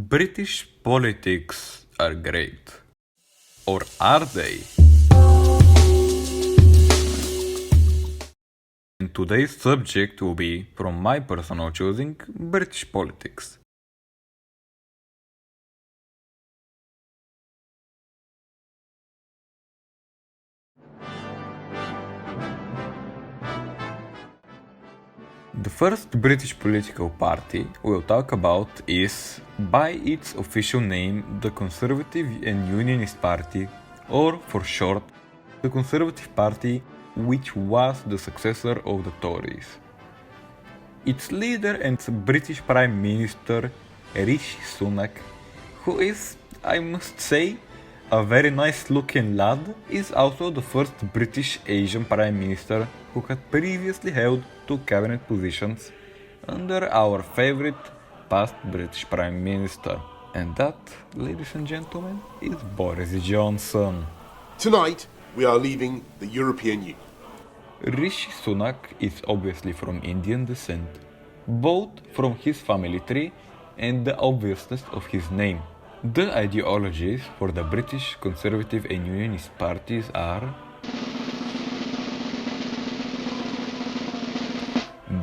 British politics are great. Or are they? And today's subject will be, from my personal choosing, British politics. The first British political party we'll talk about is, by its official name, the Conservative and Unionist Party, or for short, the Conservative Party, which was the successor of the Tories. Its leader and British Prime Minister, Rishi Sunak, who is, I must say, a very nice looking lad, is also the first British Asian Prime Minister who had previously held two cabinet positions under our favorite past British Prime Minister. And that, ladies and gentlemen, is Boris Johnson. Tonight, we are leaving the European Union. Rishi Sunak is obviously from Indian descent, both from his family tree and the obviousness of his name. The ideologies for the British Conservative and Unionist parties are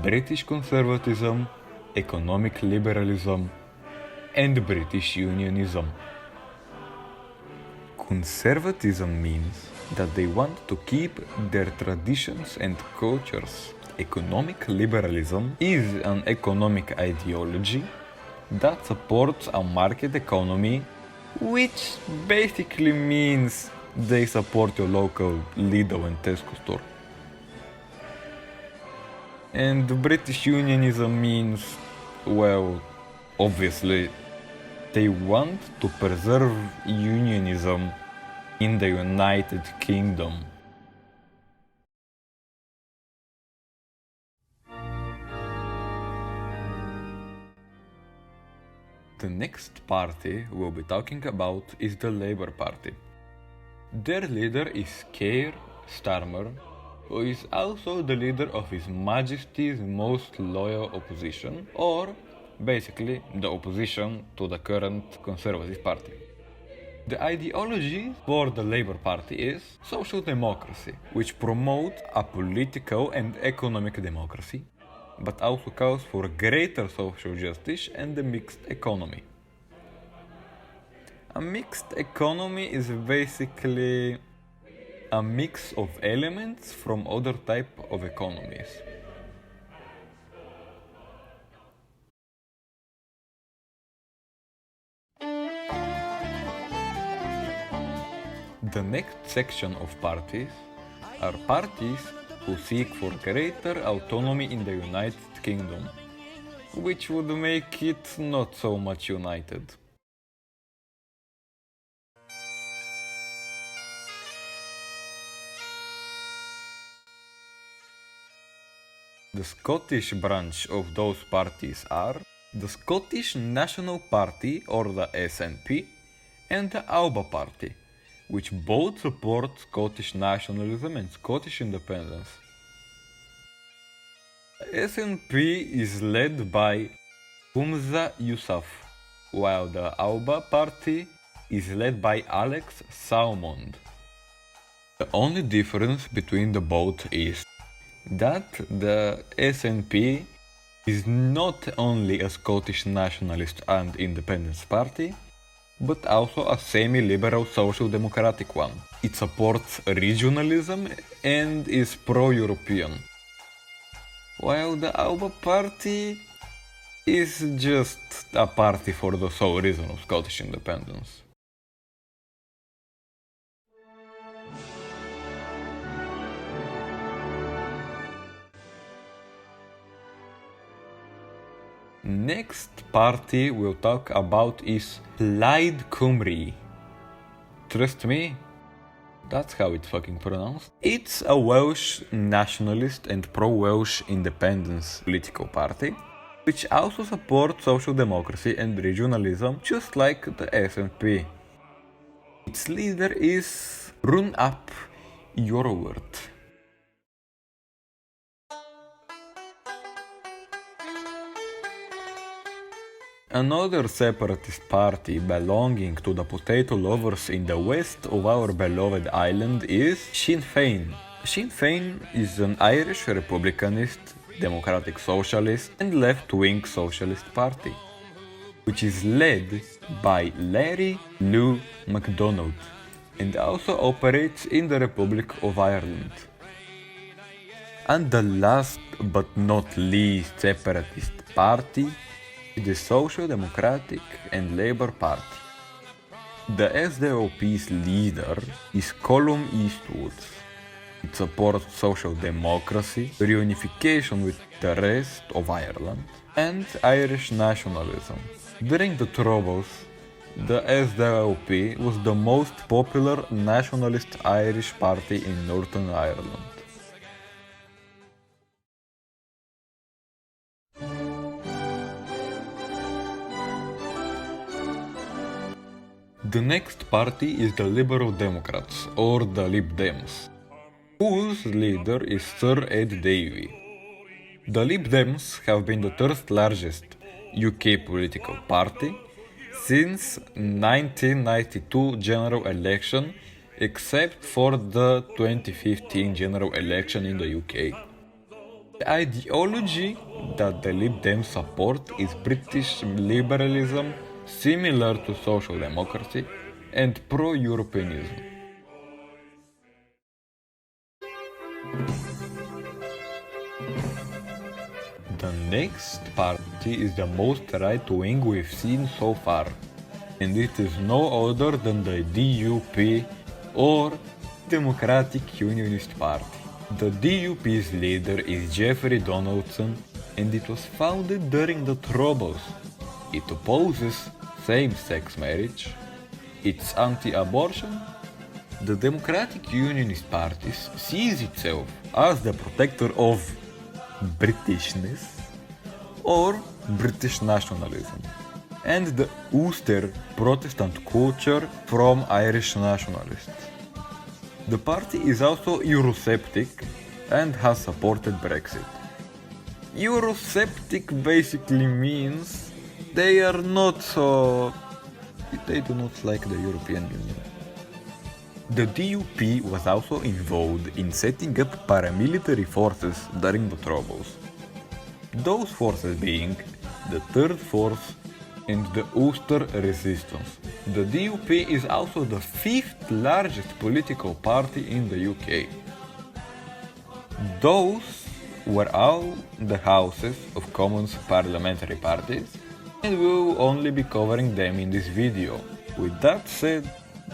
British conservatism, economic liberalism, and British unionism. Conservatism means that they want to keep their traditions and cultures. Economic liberalism is an economic ideology that supports a market economy, which basically means they support your local Lidl and Tesco store. And British unionism means, well, obviously, they want to preserve unionism in the United Kingdom. The next party we'll be talking about is the Labour Party. Their leader is Keir Starmer, who is also the leader of His Majesty's most loyal opposition, or basically the opposition to the current Conservative Party. The ideology for the Labour Party is social democracy, which promotes a political and economic democracy, but also calls for greater social justice and a mixed economy. A mixed economy is basically a mix of elements from other type of economies. The next section of parties are parties who seek for greater autonomy in the United Kingdom, which would make it not so much united. The Scottish branch of those parties are the Scottish National Party, or the SNP, and the Alba Party, which both support Scottish nationalism and Scottish independence. The SNP is led by Humza Yousaf, while the Alba Party is led by Alex Salmond. The only difference between the both is that the SNP is not only a Scottish nationalist and independence party, but also a semi-liberal social democratic one. It supports regionalism and is pro-European. While the Alba Party is just a party for the sole reason of Scottish independence. Next party we'll talk about is Plaid Cymru. Trust me, that's how it's fucking pronounced. It's a Welsh nationalist and pro-Welsh independence political party, which also supports social democracy and regionalism, just like the SNP. Its leader is Run Ap Yorwerth. Another separatist party belonging to the potato lovers in the west of our beloved island is Sinn Féin. Sinn Féin is an Irish republicanist, democratic socialist and left-wing socialist party, which is led by Larry Lou MacDonald and also operates in the Republic of Ireland. And the last but not least separatist party is the Social Democratic and Labour Party. The SDLP's leader is Colum Eastwood. It supports social democracy, reunification with the rest of Ireland, and Irish nationalism. During the Troubles, the SDLP was the most popular nationalist Irish party in Northern Ireland. The next party is the Liberal Democrats, or the Lib Dems, whose leader is Sir Ed Davey. The Lib Dems have been the third largest UK political party since 1992 general election, except for the 2015 general election in the UK. The ideology that the Lib Dems support is British liberalism, similar to social democracy, and pro-Europeanism. The next party is the most right-wing we've seen so far, and it is no other than the DUP, or Democratic Unionist Party. The DUP's leader is Geoffrey Donaldson, and it was founded during the Troubles. It opposes same-sex marriage, it's anti-abortion. The Democratic Unionist Party sees itself as the protector of Britishness or British nationalism and the Ulster Protestant culture from Irish nationalists. The party is also Eurosceptic and has supported Brexit. Eurosceptic basically means they do not like the European Union. The DUP was also involved in setting up paramilitary forces during the Troubles. Those forces being the Third Force and the Ulster Resistance. The DUP is also the fifth largest political party in the UK. Those were all the Houses of Commons parliamentary parties, and we will only be covering them in this video. With that said,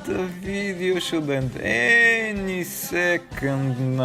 the video should end any second now.